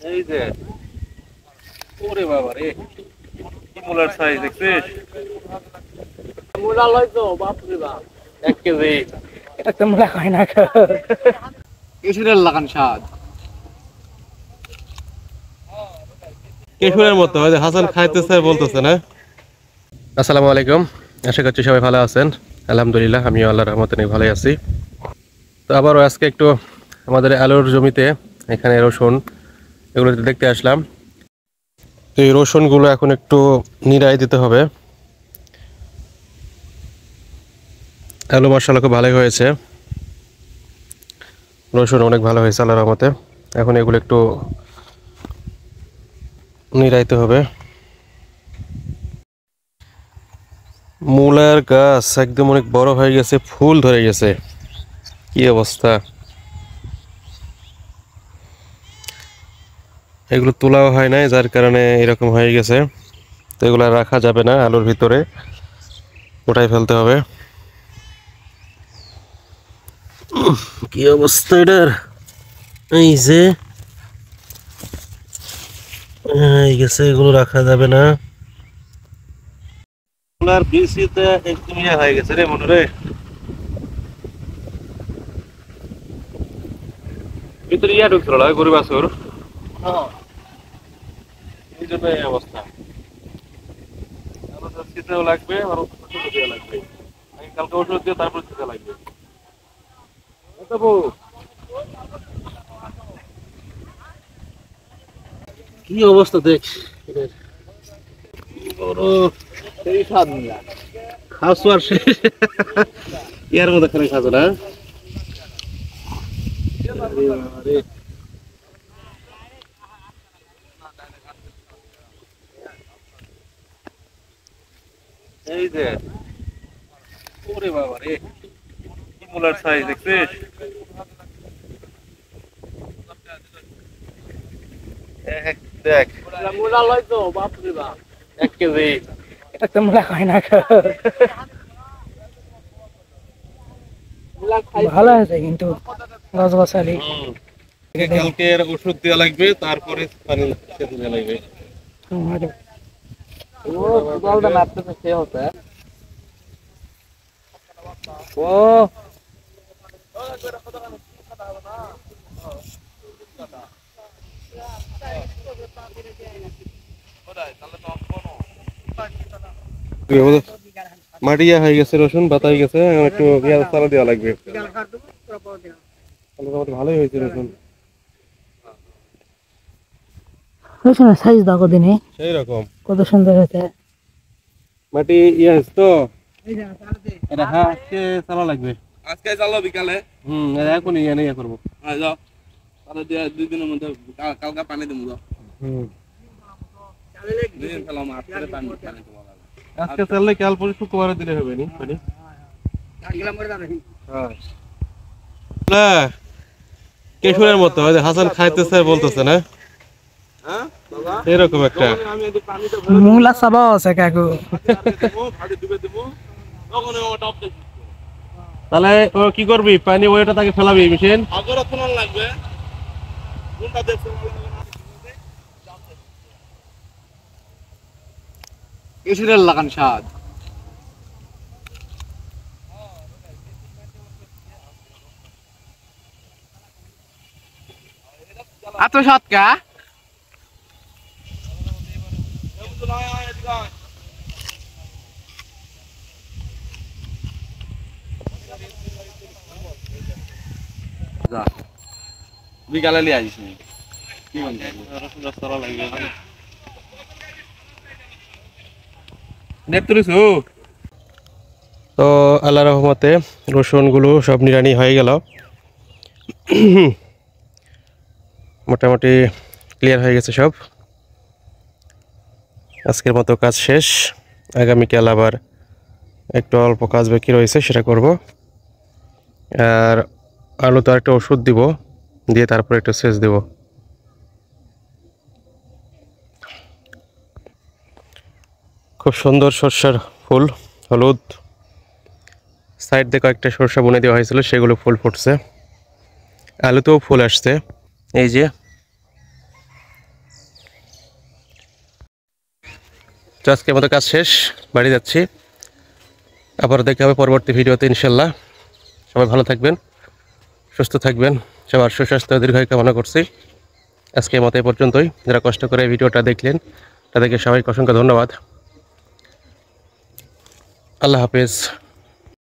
এই যে ওরে বাবা রে, কি মুলার সাইজ দেখছিস? মুলা লইতো বাপ রে বাপ, 1 কেজি। এটা তো মূলা হয় না। কেশুরের লাগান স্বাদ, কেশুরের মতো। ওই যে হাসান খাইতেছে বলতেছে না। আসসালামু আলাইকুম, আশা করছি সবাই ভালো আছেন। আলহামদুলিল্লাহ, আমিও আল্লাহর রহমতে অনেক ভালোই আছি। তো আবারও আজকে একটু আমাদের আলুর জমিতে এখানে রসুন এগুলো দেখতে আসলাম। তো এই রসুনগুলো এখন একটু নিড়াই দিতে হবে। আলু মাশাআল্লাহ খুব ভালোই হয়েছে, রসুন অনেক ভালো হয়েছে আল্লাহর রহমতে। এখন এগুলো একটু নিড়াইতে হবে। মূলার গাছ একদম অনেক বড় হয়ে গেছে, ফুল ধরে গেছে, কি অবস্থা। এগুলো তোলাও হয় নাই, যার কারণে এরকম হয়ে গেছে। তো এগুলো আর রাখা যাবে না, আলুর ভিতরে ওটাই ফেলতে হবে। কি অবস্থা এটার, এই যে এই গেছে, এগুলো রাখা যাবে না। মূলার বীজটা একদম ইয়ে হয়ে গেছে রে মনে রে, ভিতরে ইয়া ঢুকছিল না গরু বাছুর, এই জন্য এই অবস্থা। শীতেও লাগবে আর ওষুধ দেওয়া লাগবে, কালকে ওষুধ দিয়ে তারপর শীতে লাগবে। কি অবস্থা দেখ এদের। বড় সেই স্বাদ নিলা খাসু আর শেষ, ইয়ার মধ্যে খানে খাসো না। এই যে ওরে বাবা রে, কি মুলার সাইজ দেখছিস? দেখ মুলা লইতো বাপ রে বাপ, 1 কেজি। এটা তো মূলা হয় না। ভালো আছে কিন্তু গাছ গাছালি। কালকে ওষুধ দেওয়া লাগবে, তারপরে পানি সেচ দেওয়া লাগবে। ও মাটিয়া হয়ে গেছে, রসুন বাতা হয়ে গেছে, একটু পেঁয়াজ চালা দেওয়া লাগবে। ভালোই হয়েছে রসুন, রসুনের সাইজ দেখো দিনে সেই রকম কত সুন্দর হয়েছে। মাটি ইয়ে হয়েছে তো, এটা হ্যাঁ আজকে চালা লাগবে। আজকে চালো বিকালে। এখন ইয়ে নিয়ে করবো। যাও তাহলে 2 দিনের মধ্যে কালকে পানি দেবো। যাও দুদিন ফেলাম আজকে পানি দেবো। আজকে চাললে কাল পরে শুক্রবারে দিলে হবে নি পানি। হ্যাঁ কেশুরের মতো, ওই যে হাসান খাইতেছে বলতেছে না, হ্যাঁ বাবা এরকম একটা। আমি একটু পানিতে মূলা চাবাও আছে কাকু। ভাড়ি ডুবে দেবো তখন ওটা অপডেট তাহলে ও কি করবি, পানি ওইটা তাকে ফেলাবি মেশিন। আগরে ফোন লাগবে কোনটা দেখছো কেশুরের লাগান স্বাদ। এত স্বাদ কা বিকালে নিয়ে আসিস কি নেট তুলিস। তো আল্লাহ রহমতে রসুনগুলো সব নিড়ানি হয়ে গেল, মোটামুটি ক্লিয়ার হয়ে গেছে সব। আজকের মতো কাজ শেষ, আগামীকাল আবার একটু অল্প কাজ বাকি রয়েছে, সেটা করব। আর আলু তো একটা ওষুধ দিব, দিয়ে তারপর একটু সেচ দেব। খুব সুন্দর সরষার ফুল, হলুদ। সাইড দিয়ে কয়েকটা সরষা বুনে দেওয়া হয়েছিল, সেগুলো ফুল ফুটছে। আলুতেও ফুল আসছে, এই যে তো আজকের মতো কাজ শেষ, বাড়ি যাচ্ছি। আবার দেখা হবে পরবর্তী ভিডিওতে ইনশাল্লাহ। সবাই ভালো থাকবেন, সুস্থ থাকবেন, সবার সুস্বাস্থ্য দীর্ঘায়ু কামনা করছি। আজকের মতো এ পর্যন্তই। যারা কষ্ট করে ভিডিওটা দেখলেন তাদেরকে সবাইকে অসংখ্য ধন্যবাদ। আল্লাহ হাফেজ।